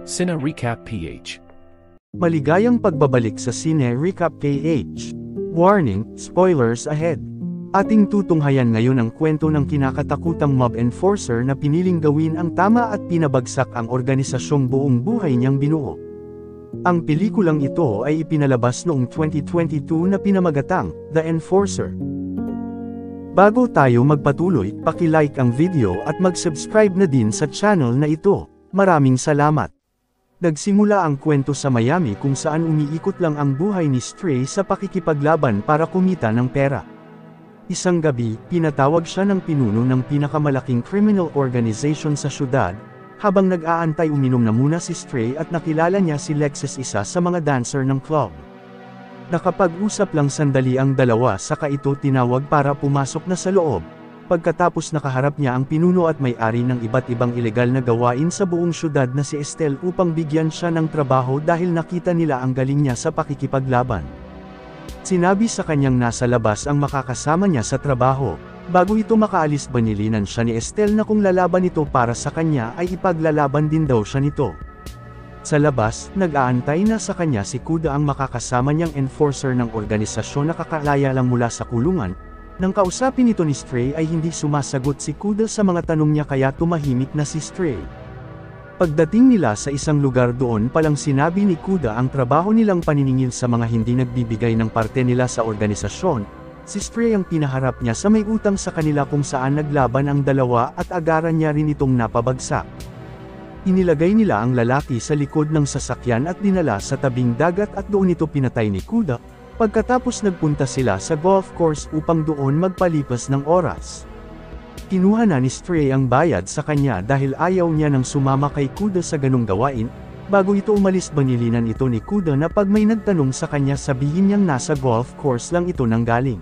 Cine Recap PH. Maligayang pagbabalik sa Cine Recap PH. Warning, spoilers ahead. Ating tutunghayan ngayon ang kwento ng kinakatakutang mob enforcer na piniling gawin ang tama at pinabagsak ang organisasyong buong buhay niyang binuo. Ang pelikulang ito ay ipinalabas noong 2022 na pinamagatang The Enforcer. Bago tayo magpatuloy, paki-like ang video at mag-subscribe na din sa channel na ito. Maraming salamat. Nagsimula ang kwento sa Miami kung saan umiikot lang ang buhay ni Stray sa pakikipaglaban para kumita ng pera. Isang gabi, pinatawag siya ng pinuno ng pinakamalaking criminal organization sa syudad, habang nag-aantay uminom na muna si Stray at nakilala niya si Lexus, isa sa mga dancer ng club. Nakapag-usap lang sandali ang dalawa saka ito tinawag para pumasok na sa loob. Pagkatapos nakaharap niya ang pinuno at may-ari ng iba't ibang ilegal na gawain sa buong syudad na si Estelle upang bigyan siya ng trabaho dahil nakita nila ang galing niya sa pakikipaglaban. Sinabi sa kanyang nasa labas ang makakasama niya sa trabaho. Bago ito makaalis, banilinan siya ni Estelle na kung lalaban ito para sa kanya ay ipaglalaban din daw siya nito. Sa labas, nag-aantay na sa kanya si Kuda, ang makakasama niyang enforcer ng organisasyon na kakalaya lang mula sa kulungan. Nang kausapin nito ni Stray ay hindi sumasagot si Kuda sa mga tanong niya kaya tumahimik na si Stray. Pagdating nila sa isang lugar, doon palang sinabi ni Kuda ang trabaho nilang paniningil sa mga hindi nagbibigay ng parte nila sa organisasyon. Si Stray ang pinaharap niya sa may utang sa kanila kung saan naglaban ang dalawa at agaran niya rin itong napabagsak. Inilagay nila ang lalaki sa likod ng sasakyan at dinala sa tabing dagat at doon ito pinatay ni Kuda. Pagkatapos nagpunta sila sa golf course upang doon magpalipas ng oras. Kinuha na ni Stray ang bayad sa kanya dahil ayaw niya nang sumama kay Kuda sa ganong gawain. Bago ito umalis, banilinan ito ni Kuda na pag may nagtanong sa kanya sabihin niyang nasa golf course lang ito nanggaling.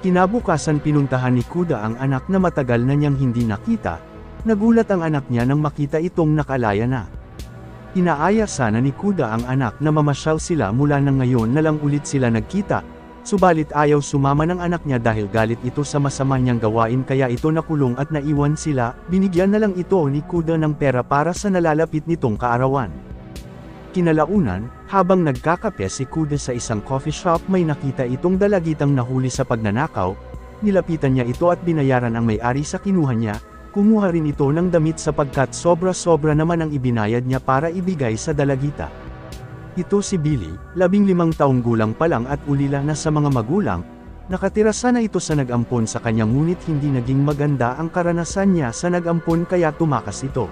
Kinabukasan pinuntahan ni Kuda ang anak na matagal na niyang hindi nakita. Nagulat ang anak niya nang makita itong nakalaya na. Inaaya sana ni Kuda ang anak na mamasyal sila mula nang ngayon na lang ulit sila nagkita, subalit ayaw sumama ng anak niya dahil galit ito sa masama niyang gawain kaya ito nakulong at naiwan sila. Binigyan na lang ito ni Kuda ng pera para sa nalalapit nitong kaarawan. Kinalaunan, habang nagkakape si Kuda sa isang coffee shop, may nakita itong dalagitang nahuli sa pagnanakaw. Nilapitan niya ito at binayaran ang may-ari sa kinuha niya. Kumuha rin ito ng damit sapagkat sobra-sobra naman ang ibinayad niya para ibigay sa dalagita. Ito si Billy, 15 taong gulang pa lang at ulila na sa mga magulang. Nakatira sana ito sa nag-ampon sa kanya ngunit hindi naging maganda ang karanasan niya sa nag-ampon kaya tumakas ito.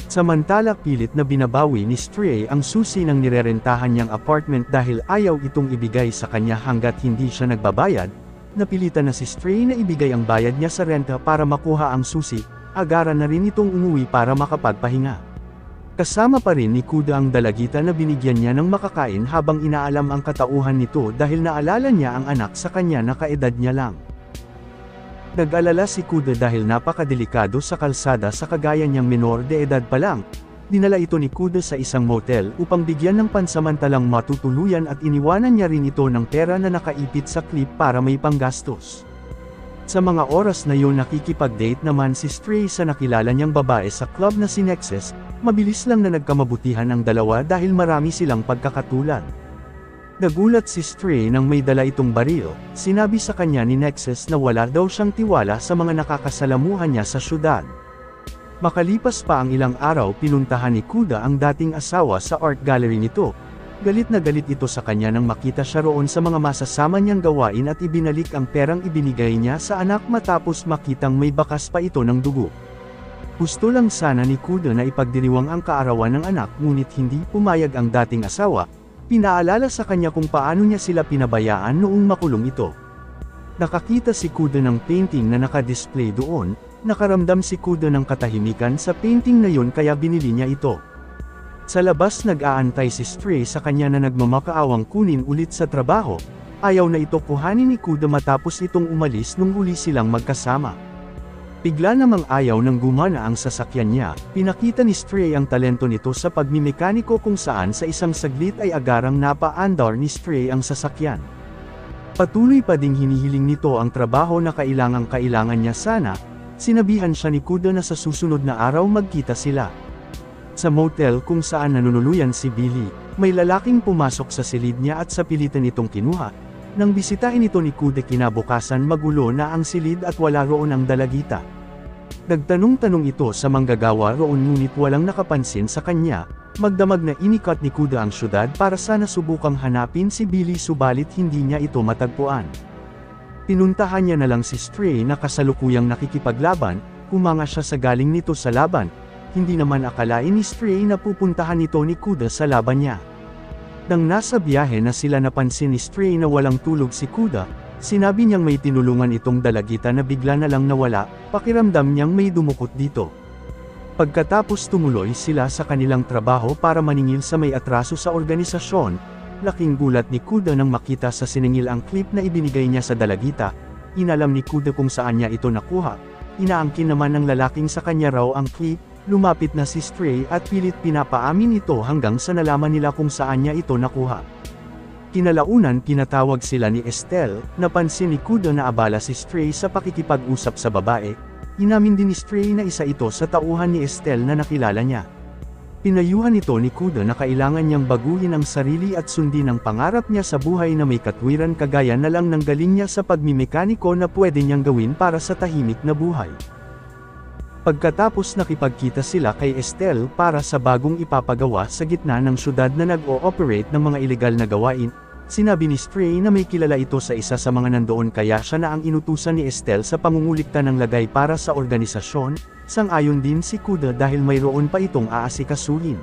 Samantala pilit na binabawi ni Stray ang susi ng nirerentahan niyang apartment dahil ayaw itong ibigay sa kanya hanggat hindi siya nagbabayad. Napilitan na si Stray na ibigay ang bayad niya sa renta para makuha ang susi. Agaran na rin itong umuwi para makapagpahinga. Kasama pa rin ni Kuda ang dalagita na binigyan niya ng makakain habang inaalam ang katauhan nito dahil naalala niya ang anak sa kanya na kaedad niya lang. Nag-alala si Kuda dahil napakadelikado sa kalsada sa kagaya niyang menor de edad pa lang. Dinala ito ni Kuda sa isang motel upang bigyan ng pansamantalang matutuluyan at iniwanan niya rin ito ng pera na nakaipit sa clip para may panggastos. Sa mga oras na yun nakikipag-date naman si Stray sa nakilala niyang babae sa club na si Nexus. Mabilis lang na nagkamabutihan ang dalawa dahil marami silang pagkakatulad. Nagulat si Stray nang may dala itong baril. Sinabi sa kanya ni Nexus na wala daw siyang tiwala sa mga nakakasalamuhan niya sa syudad. Makalipas pa ang ilang araw, pinuntahan ni Kuda ang dating asawa sa art gallery nito. Galit na galit ito sa kanya nang makita siya roon sa mga masasama niyang gawain at ibinalik ang perang ibinigay niya sa anak matapos makitang may bakas pa ito ng dugo. Gusto lang sana ni Kuda na ipagdiriwang ang kaarawan ng anak ngunit hindi pumayag ang dating asawa. Pinaalala sa kanya kung paano niya sila pinabayaan noong makulong ito. Nakakita si Kuda ng painting na nakadisplay doon. Nakaramdam si Kuda ng katahimikan sa painting na yun kaya binili niya ito. Sa labas nag-aantay si Stray sa kanya na nagmamakaawang kunin ulit sa trabaho. Ayaw na ito kuhanin ni Kuda matapos itong umalis nung uli silang magkasama. Bigla namang ayaw nang gumana ang sasakyan niya. Pinakita ni Stray ang talento nito sa pagmimekaniko kung saan sa isang saglit ay agarang napaandar ni Stray ang sasakyan. Patuloy pa ding hinihiling nito ang trabaho na kailangan niya sana. Sinabihan siya ni Kuda na sa susunod na araw magkita sila. Sa motel kung saan nanunuluyan si Billy, may lalaking pumasok sa silid niya at sa pilitan itong kinuha. Nang bisitahin ito ni Kuda kinabukasan magulo na ang silid at wala roon ang dalagita. Nagtanong-tanong ito sa manggagawa roon ngunit walang nakapansin sa kanya. Magdamag na inikat ni Kuda ang syudad para sana subukang hanapin si Billy subalit hindi niya ito matagpuan. Pinuntahan niya na lang si Stray na kasalukuyang nakikipaglaban, humanga siya sa galing nito sa laban. Hindi naman akalain ni Stray na pupuntahan ito ni Kuda sa laban niya. Nang nasa biyahe na sila napansin ni Stray na walang tulog si Kuda, sinabi niyang may tinulungan itong dalagita na bigla na lang nawala, pakiramdam niyang may dumukot dito. Pagkatapos tumuloy sila sa kanilang trabaho para maningil sa may atraso sa organisasyon, laking gulat ni Kuda nang makita sa siningil ang clip na ibinigay niya sa dalagita. Inalam ni Kuda kung saan niya ito nakuha. Inaangkin naman ng lalaking sa kanya raw ang clip. Lumapit na si Stray at pilit pinapaamin ito hanggang sa nalaman nila kung saan niya ito nakuha. Kinalaunan pinatawag sila ni Estelle, napansin ni Kuda na abala si Stray sa pakikipag-usap sa babae. Inamin din ni Stray na isa ito sa tauhan ni Estelle na nakilala niya. Pinayuhan ito ni Kuda na kailangan niyang baguhin ang sarili at sundin ang pangarap niya sa buhay na may katwiran kagaya na lang ng galing niya sa pagmimekaniko na pwede niyang gawin para sa tahimik na buhay. Pagkatapos nakipagkita sila kay Estelle para sa bagong ipapagawa sa gitna ng syudad na nag-o-operate ng mga ilegal na gawain, sinabi ni Stray na may kilala ito sa isa sa mga nandoon kaya siya na ang inutusan ni Estelle sa pangungulikta ng lagay para sa organisasyon, sang-ayon din si Kuda dahil mayroon pa itong aasikasuhin.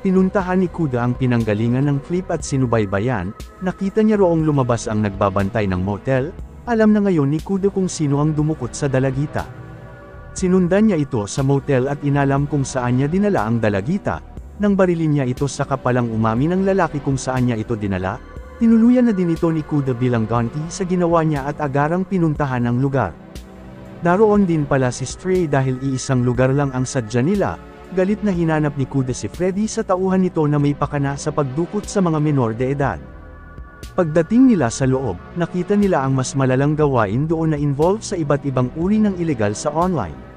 Pinuntahan ni Kuda ang pinanggalingan ng clip at sinubaybayan, nakita niya roong lumabas ang nagbabantay ng motel, alam na ngayon ni Kuda kung sino ang dumukot sa dalagita. Sinundan niya ito sa motel at inalam kung saan niya dinala ang dalagita. Nang barilin niya ito sa kapalang umamin ng lalaki kung saan niya ito dinala, tinuluyan na din ito ni Kuda bilang ganti sa ginawa niya at agarang pinuntahan ang lugar. Naroon din pala si Stray dahil iisang lugar lang ang sadya nila. Galit na hinanap ni Kuda si Freddy sa tauhan nito na may pakana sa pagdukot sa mga menor de edad. Pagdating nila sa loob, nakita nila ang mas malalang gawain doon na involved sa iba't ibang uri ng illegal sa online.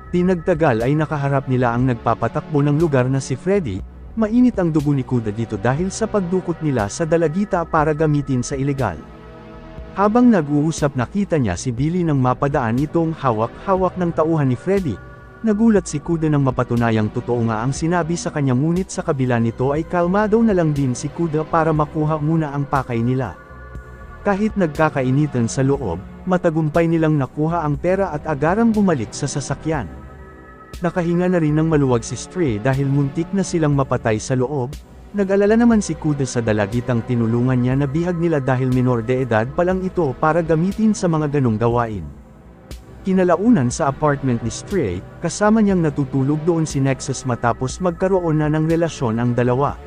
Di nagtagal ay nakaharap nila ang nagpapatakbo ng lugar na si Freddy. Mainit ang dugo ni Kuda dito dahil sa pagdukot nila sa dalagita para gamitin sa illegal. Habang nag-uusap nakita niya si Billy nang mapadaan itong hawak-hawak ng tauhan ni Freddy. Nagulat si Kuda nang mapatunayang totoo nga ang sinabi sa kanya ngunit sa kabila nito ay kalmado na lang din si Kuda para makuha muna ang pakay nila. Kahit nagkakainitan sa loob, matagumpay nilang nakuha ang pera at agarang bumalik sa sasakyan. Nakahinga na rin ng maluwag si Stray dahil muntik na silang mapatay sa loob. Nag-alala naman si Kuda sa dalagitang tinulungan niya na bihag nila dahil minor de edad pa lang ito para gamitin sa mga ganong gawain. Kinalaunan sa apartment ni Stray, kasama niyang natutulog doon si Nexus matapos magkaroon na ng relasyon ang dalawa.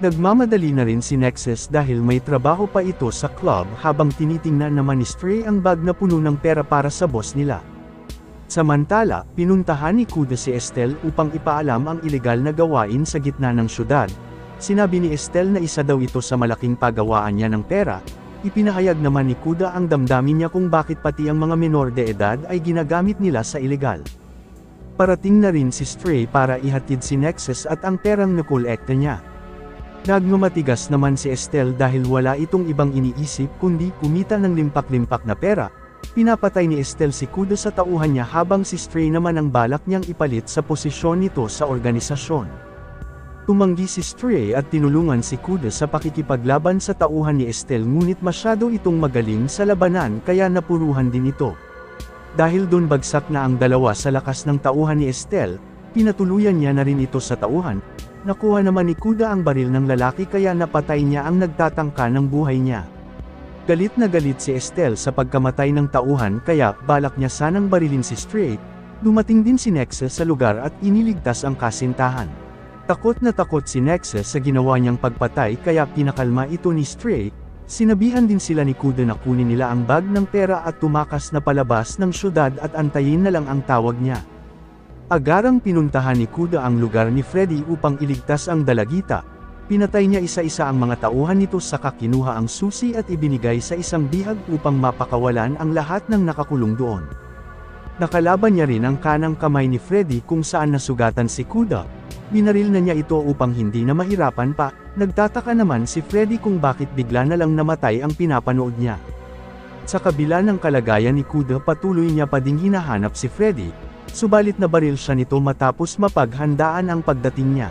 Nagmamadali na rin si Nexus dahil may trabaho pa ito sa club habang tinitingnan naman ni Stray ang bag na puno ng pera para sa boss nila. Samantala, pinuntahan ni Kuda si Estelle upang ipaalam ang ilegal na gawain sa gitna ng syudad. Sinabi ni Estelle na isa daw ito sa malaking pagawaan niya ng pera. Ipinahayag naman ni Kuda ang damdamin niya kung bakit pati ang mga menor de edad ay ginagamit nila sa ilegal. Parating na rin si Stray para ihatid si Nexus at ang perang nakolekta niya. Nagmamatigas naman si Estelle dahil wala itong ibang iniisip kundi kumita ng limpak-limpak na pera. Pinapatay ni Estelle si Kuda sa tauhan niya habang si Stray naman ang balak niyang ipalit sa posisyon nito sa organisasyon. Tumanggi si Stray at tinulungan si Kuda sa pakikipaglaban sa tauhan ni Estelle ngunit masyado itong magaling sa labanan kaya napuruhan din ito. Dahil doon bagsak na ang dalawa sa lakas ng tauhan ni Estelle, pinatuluyan niya na rin ito sa tauhan. Nakuha naman ni Kuda ang baril ng lalaki kaya napatay niya ang nagtatangka ng buhay niya. Galit na galit si Estelle sa pagkamatay ng tauhan kaya balak niya sanang barilin si Stray. Dumating din si Nexus sa lugar at iniligtas ang kasintahan. Takot na takot si Nexus sa ginawa niyang pagpatay kaya pinakalma ito ni Stray. Sinabihan din sila ni Kuda na kunin nila ang bag ng pera at tumakas na palabas ng syudad at antayin na lang ang tawag niya. Agarang pinuntahan ni Kuda ang lugar ni Freddy upang iligtas ang dalagita. Pinatay niya isa-isa ang mga tauhan nito saka kinuha ang susi at ibinigay sa isang bihag upang mapakawalan ang lahat ng nakakulong doon. Nakalaban niya rin ang kanang kamay ni Freddy kung saan nasugatan si Kuda. Binaril na niya ito upang hindi na mahirapan pa. Nagtataka naman si Freddy kung bakit bigla na lang namatay ang pinapanood niya. Sa kabila ng kalagayan ni Kuda, patuloy niya pa ding hinahanap si Freddy, subalit nabaril siya nito matapos mapaghandaan ang pagdating niya.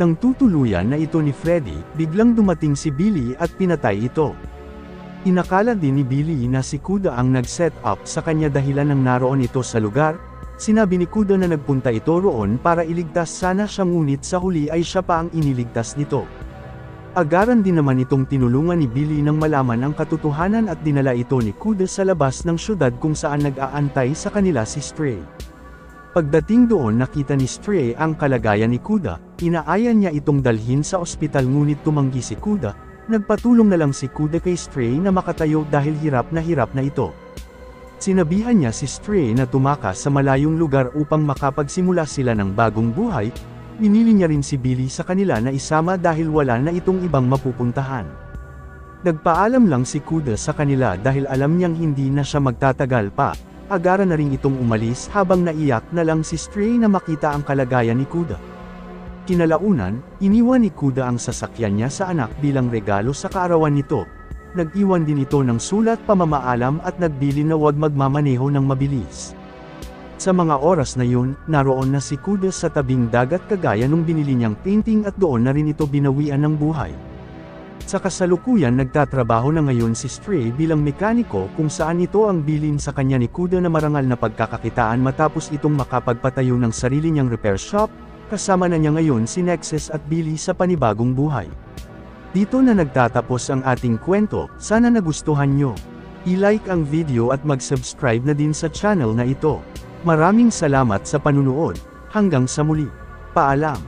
Nang tutuluyan na ito ni Freddy, biglang dumating si Billy at pinatay ito. Inakala din ni Billy na si Kuda ang nag-set up sa kanya dahilan ng naroon ito sa lugar. Sinabi ni Kuda na nagpunta ito roon para iligtas sana siya, ngunit sa huli ay siya pa ang iniligtas nito. Agaran din naman itong tinulungan ni Billy nang malaman ang katotohanan at dinala ito ni Kuda sa labas ng syudad kung saan nag-aantay sa kanila si Stray. Pagdating doon, nakita ni Stray ang kalagayan ni Kuda. Inaayan niya itong dalhin sa ospital, ngunit tumanggi si Kuda. Nagpatulong na lang si Kuda kay Stray na makatayo dahil hirap na ito. Sinabihan niya si Stray na tumakas sa malayong lugar upang makapagsimula sila ng bagong buhay. Pinili niya rin si Billy sa kanila na isama dahil wala na itong ibang mapupuntahan. Nagpaalam lang si Kuda sa kanila dahil alam niyang hindi na siya magtatagal pa. Agaran na rin itong umalis habang naiyak na lang si Stray na makita ang kalagayan ni Kuda. Kinalaunan, iniwan ni Kuda ang sasakyan niya sa anak bilang regalo sa kaarawan nito. Nag-iwan din ito ng sulat pamamaalam at nagbili na huwag magmamaneho ng mabilis. Sa mga oras na yun, naroon na si Kuda sa tabing dagat kagaya nung binili niyang painting at doon na rin ito binawian ng buhay. Sa kasalukuyan, nagtatrabaho na ngayon si Stray bilang mekaniko kung saan ito ang bilin sa kanya ni Kuda na marangal na pagkakakitaan matapos itong makapagpatayo ng sarili niyang repair shop. Kasama na niya ngayon si Nexus at Billy sa panibagong buhay. Dito na nagtatapos ang ating kwento. Sana nagustuhan nyo. I-like ang video at mag-subscribe na din sa channel na ito. Maraming salamat sa panunood. Hanggang sa muli. Paalam.